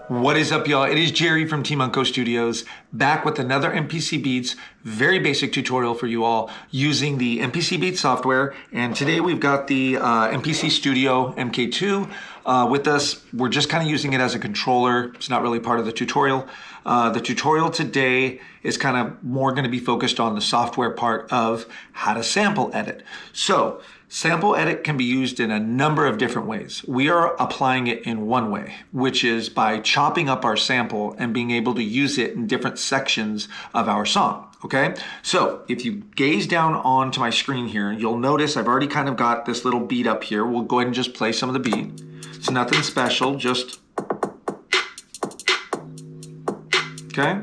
What is up, y'all? It is Jerry from Team Unco Studios, back with another MPC Beats, very basic tutorial for you all using the MPC Beats software. And today we've got the MPC Studio MK2 with us. We're just kind of using it as a controller. It's not really part of the tutorial. The tutorial today is kind of more going to be focused on the software part of how to sample edit. So sample edit can be used in a number of different ways. We are applying it in one way, which is by chopping up our sample and being able to use it in different sections of our song. Okay, so if you gaze down onto my screen here, you'll notice I've already kind of got this little beat up here. We'll go ahead and just play some of the beat. It's nothing special, just okay.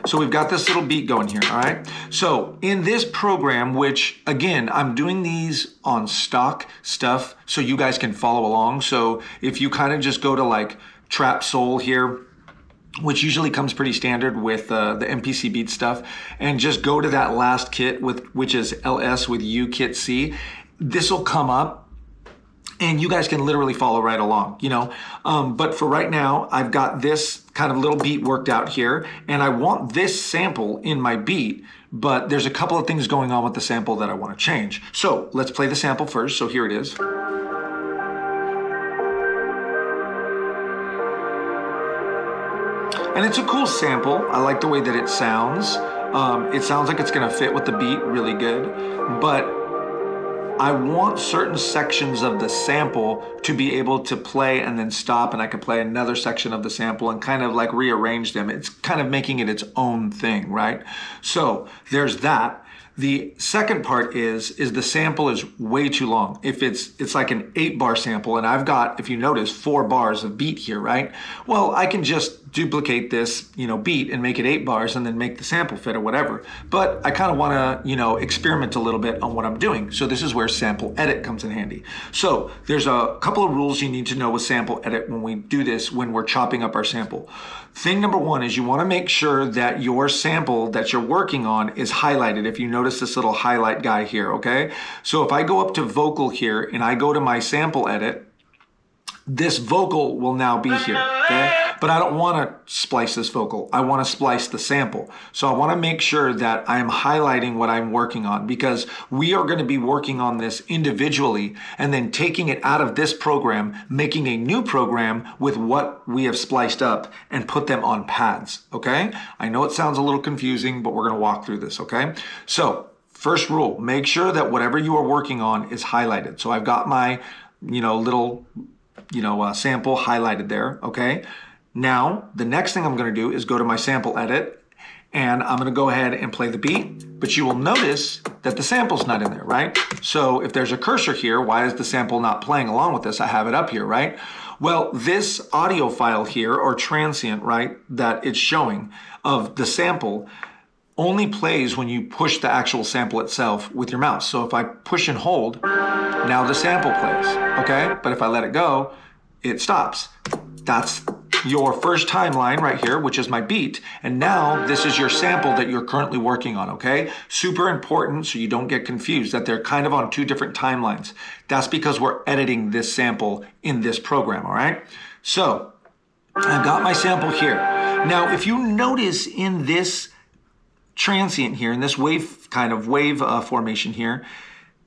So we've got this little beat going here, all right? So in this program, which again, I'm doing these on stock stuff so you guys can follow along. So if you kind of just go to like Trap Soul here, which usually comes pretty standard with the MPC Beats stuff, and just go to that last kit, which is LS with U kit C, this will come up. And you guys can literally follow right along, you know. But for right now, I've got this kind of little beat worked out here, and I want this sample in my beat, but there's a couple of things going on with the sample that I want to change. So let's play the sample first. So here it is. And it's a cool sample. I like the way that it sounds. It sounds like it's gonna fit with the beat really good, but I want certain sections of the sample to be able to play and then stop, and I can play another section of the sample and kind of like rearrange them. It's kind of making it its own thing, right? So there's that. The second part is the sample is way too long. If it's like an 8-bar sample, and I've got, if you notice, 4 bars of beat here, right? Well, I can just duplicate this, you know, beat and make it 8 bars and then make the sample fit or whatever. But I kind of want to, you know, experiment a little bit on what I'm doing. So this is where sample edit comes in handy. So there's a couple of rules you need to know with sample edit when we do this, when we're chopping up our sample. Thing number one is you want to make sure that your sample that you're working on is highlighted. If you notice this little highlight guy here, okay? So if I go up to vocal here and I go to my sample edit, this vocal will now be here, okay? But I don't want to splice this vocal. I want to splice the sample. So I want to make sure that I am highlighting what I'm working on, because we are going to be working on this individually and then taking it out of this program, making a new program with what we have spliced up and put them on pads, okay? I know it sounds a little confusing, but we're going to walk through this, okay? So first rule, make sure that whatever you are working on is highlighted. So I've got my, you know, little sample highlighted there, okay? Now, the next thing I'm gonna do is go to my sample edit, and I'm gonna go ahead and play the beat, but you will notice that the sample's not in there, right? So if there's a cursor here, why is the sample not playing along with this? I have it up here, right? Well, this audio file here, or transient, right, that it's showing of the sample, only plays when you push the actual sample itself with your mouse. So if I push and hold, now the sample plays, okay? But if I let it go, it stops. That's your first timeline right here, which is my beat. And now this is your sample that you're currently working on, okay? Super important so you don't get confused that they're kind of on 2 different timelines. That's because we're editing this sample in this program, all right? So I've got my sample here. Now, if you notice in this transient here, in this wave formation here,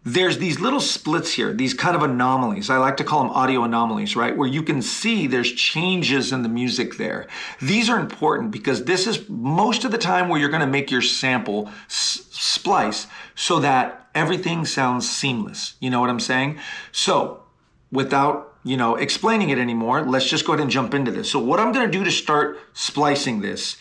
there's these little splits here, these kind of anomalies. I like to call them audio anomalies, right? Where you can see there's changes in the music there. These are important because this is most of the time where you're gonna make your sample splice so that everything sounds seamless. You know what I'm saying? So without, you know, explaining it anymore, let's just go ahead and jump into this. So what I'm gonna do to start splicing this,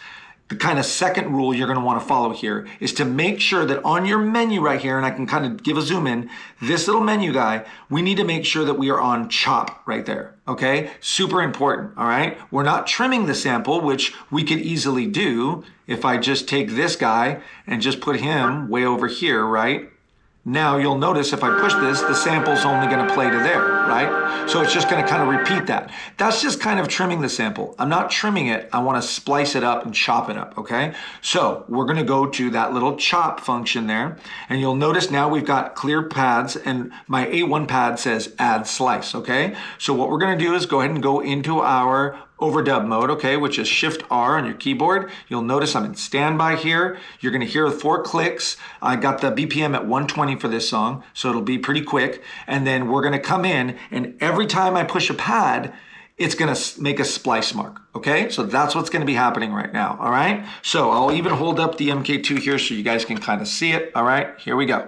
the kind of second rule you're going to want to follow here is to make sure that on your menu right here, and I can kind of give a zoom in, this little menu guy, we need to make sure that we are on chop right there, okay? Super important, all right? We're not trimming the sample, which we could easily do if I just take this guy and just put him way over here, right? Now you'll notice if I push this, the sample's only gonna play to there, right? So it's just gonna kind of repeat that. That's just kind of trimming the sample. I'm not trimming it, I wanna splice it up and chop it up, okay? So we're gonna go to that little chop function there, and you'll notice now we've got clear pads, and my A1 pad says add slice, okay? So what we're gonna do is go ahead and go into our overdub mode, okay, which is Shift R on your keyboard. You'll notice I'm in standby here. You're gonna hear 4 clicks. I got the BPM at 120 for this song, so it'll be pretty quick. And then we're gonna come in, and every time I push a pad, it's gonna make a splice mark, okay? So that's what's gonna be happening right now, all right? So I'll even hold up the MK2 here so you guys can kind of see it, all right? Here we go.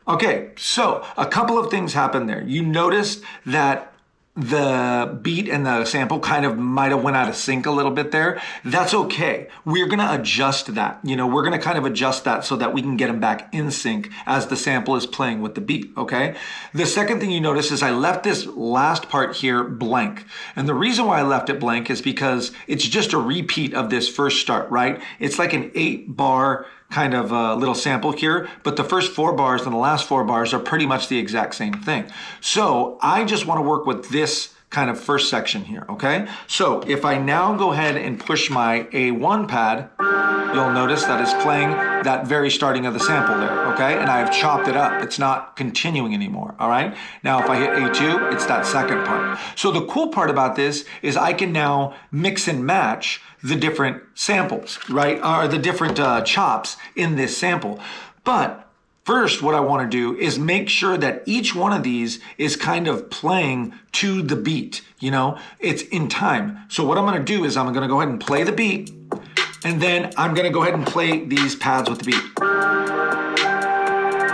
Okay, so a couple of things happened there. You noticed that the beat and the sample kind of might have went out of sync a little bit there. That's okay. We're gonna adjust that. You know, we're gonna kind of adjust that so that we can get them back in sync as the sample is playing with the beat, okay? The second thing you notice is I left this last part here blank. And the reason why I left it blank is because it's just a repeat of this first start, right? It's like an 8-bar kind of little sample here, but the first 4 bars and the last 4 bars are pretty much the exact same thing. So I just want to work with this kind of first section here, okay? So if I now go ahead and push my A1 pad, you'll notice that it's playing that very starting of the sample there, okay? And I've chopped it up. It's not continuing anymore, all right? Now, if I hit A2, it's that second part. So the cool part about this is I can now mix and match the different samples, right? Or the different chops in this sample. But first, what I want to do is make sure that each one of these is kind of playing to the beat, you know? It's in time. So what I'm going to do is I'm going to go ahead and play the beat, and then I'm going to go ahead and play these pads with the beat.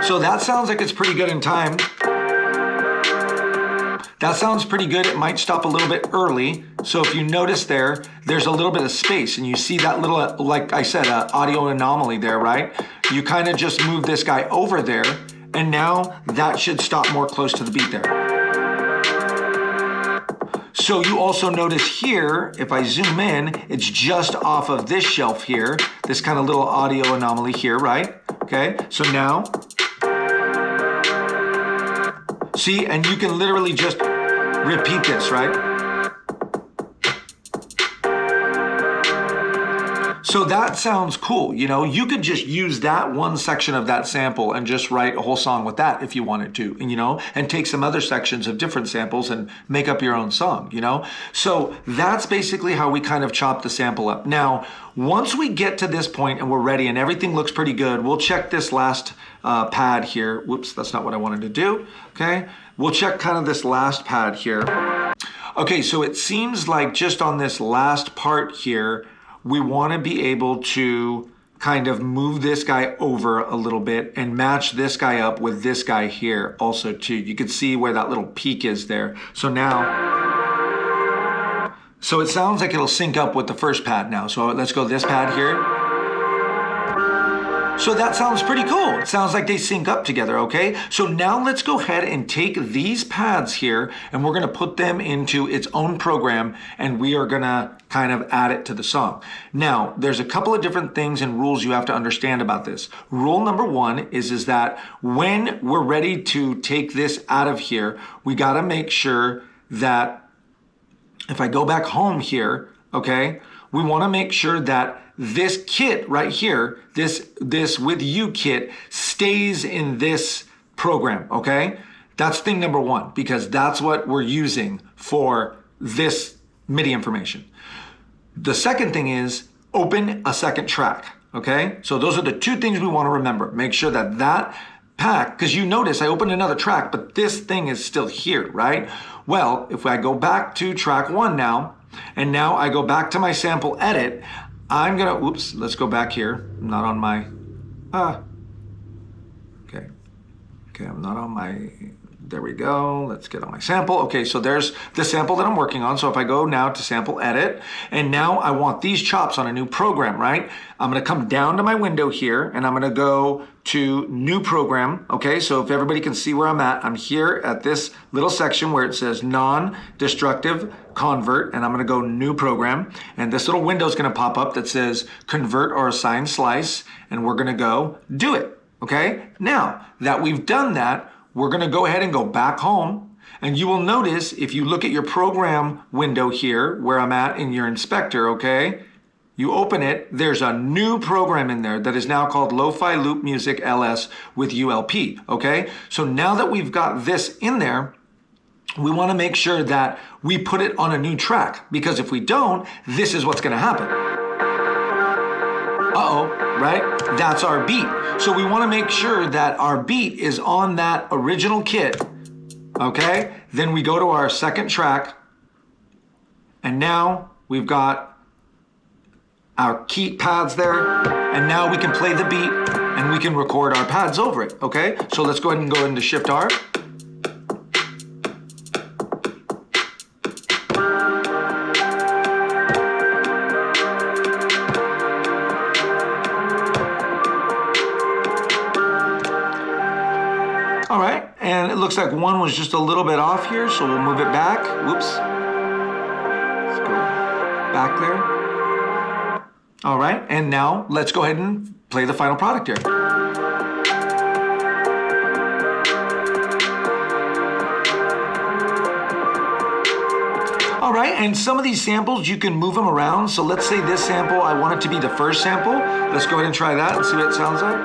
So that sounds like it's pretty good in time. That sounds pretty good. It might stop a little bit early. So if you notice there, there's a little bit of space, and you see that little, like I said, audio anomaly there, right? You kind of just move this guy over there, and now that should stop more close to the beat there. So you also notice here, if I zoom in, it's just off of this shelf here, this kind of little audio anomaly here, right? Okay, so now, see, and you can literally just repeat this, right? So that sounds cool, you know? You could just use that one section of that sample and just write a whole song with that if you wanted to, you know? And take some other sections of different samples and make up your own song, you know? So that's basically how we kind of chop the sample up. Now, once we get to this point and we're ready and everything looks pretty good, we'll check this last pad here. Whoops, that's not what I wanted to do, okay? We'll check kind of this last pad here. Okay, so it seems like just on this last part here, we want to be able to kind of move this guy over a little bit and match this guy up with this guy here also too. You can see where that little peak is there. So now, so it sounds like it'll sync up with the first pad now. So let's go this pad here. So that sounds pretty cool. It sounds like they sync up together, okay? So now let's go ahead and take these pads here and we're gonna put them into its own program and we are gonna kind of add it to the song. Now, there's a couple of different things and rules you have to understand about this. Rule number 1 is that when we're ready to take this out of here, we gotta make sure that if I go back home here, okay, we wanna make sure that this kit right here, this with you kit stays in this program, okay? That's thing number 1, because that's what we're using for this MIDI information. The second thing is open a second track, okay? So those are the 2 things we want to remember. Make sure that that pack, because you notice I opened another track, but this thing is still here, right? Well, if I go back to track 1 now, and now I go back to my sample edit, I'm gonna, oops, let's go back here. I'm not on my, okay, I'm not on my, there we go. Let's get on my sample. Okay, so there's the sample that I'm working on. So if I go now to sample edit, and now I want these chops on a new program, right? I'm gonna come down to my window here and I'm gonna go to new program. Okay, so if everybody can see where I'm at, I'm here at this little section where it says non-destructive convert, and I'm gonna go new program. And this little window is gonna pop up that says convert or assign slice, and we're gonna go do it. Okay, now that we've done that, we're gonna go ahead and go back home And you will notice if you look at your program window here, where I'm at in your inspector, okay? You open it, there's a new program in there that is now called Lo-Fi Loop Music LS with ULP, okay? So now that we've got this in there, we want to make sure that we put it on a new track, because if we don't, this is what's going to happen. Uh-oh, right? That's our beat. So we want to make sure that our beat is on that original kit, okay? Then we go to our second track, and now we've got our key pads there, and now we can play the beat and we can record our pads over it, okay? So let's go ahead and go into Shift R. All right, and it looks like one was just a little bit off here, so we'll move it back. Whoops. Let's go back there. All right, and now let's go ahead and play the final product here. All right, and some of these samples, you can move them around. So let's say this sample, I want it to be the first sample. Let's go ahead and try that and see what it sounds like.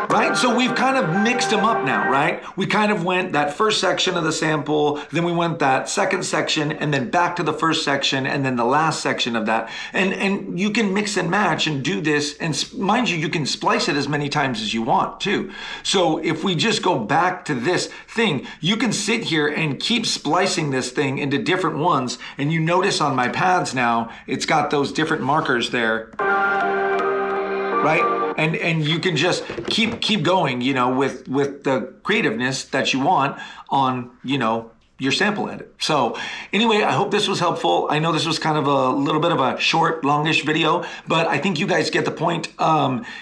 Right? So we've kind of mixed them up now, right? We kind of went that first section of the sample, then we went that second section, and then back to the first section, and then the last section of that. And you can mix and match and do this, and mind you, you can splice it as many times as you want too. So if we just go back to this thing, you can sit here and keep splicing this thing into different ones, and you notice on my pads now, it's got those different markers there, right? And you can just keep going, you know, with the creativeness that you want on, you know, your sample edit. So anyway, I hope this was helpful. I know this was kind of a little bit of a short, longish video, but I think you guys get the point.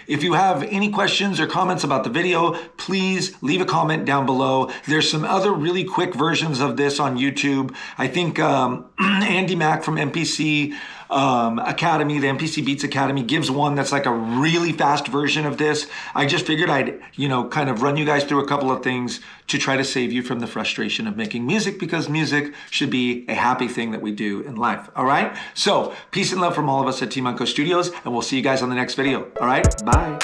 If you have any questions or comments about the video, please leave a comment down below. There's some other really quick versions of this on YouTube. I think Andy Mack from MPC Academy, the MPC Beats Academy, gives one that's like a really fast version of this. I just figured I'd, you know, kind of run you guys through a couple of things to try to save you from the frustration of making music, because music should be a happy thing that we do in life. All right. So peace and love from all of us at Team Unco Studios, and we'll see you guys on the next video. All right. Bye.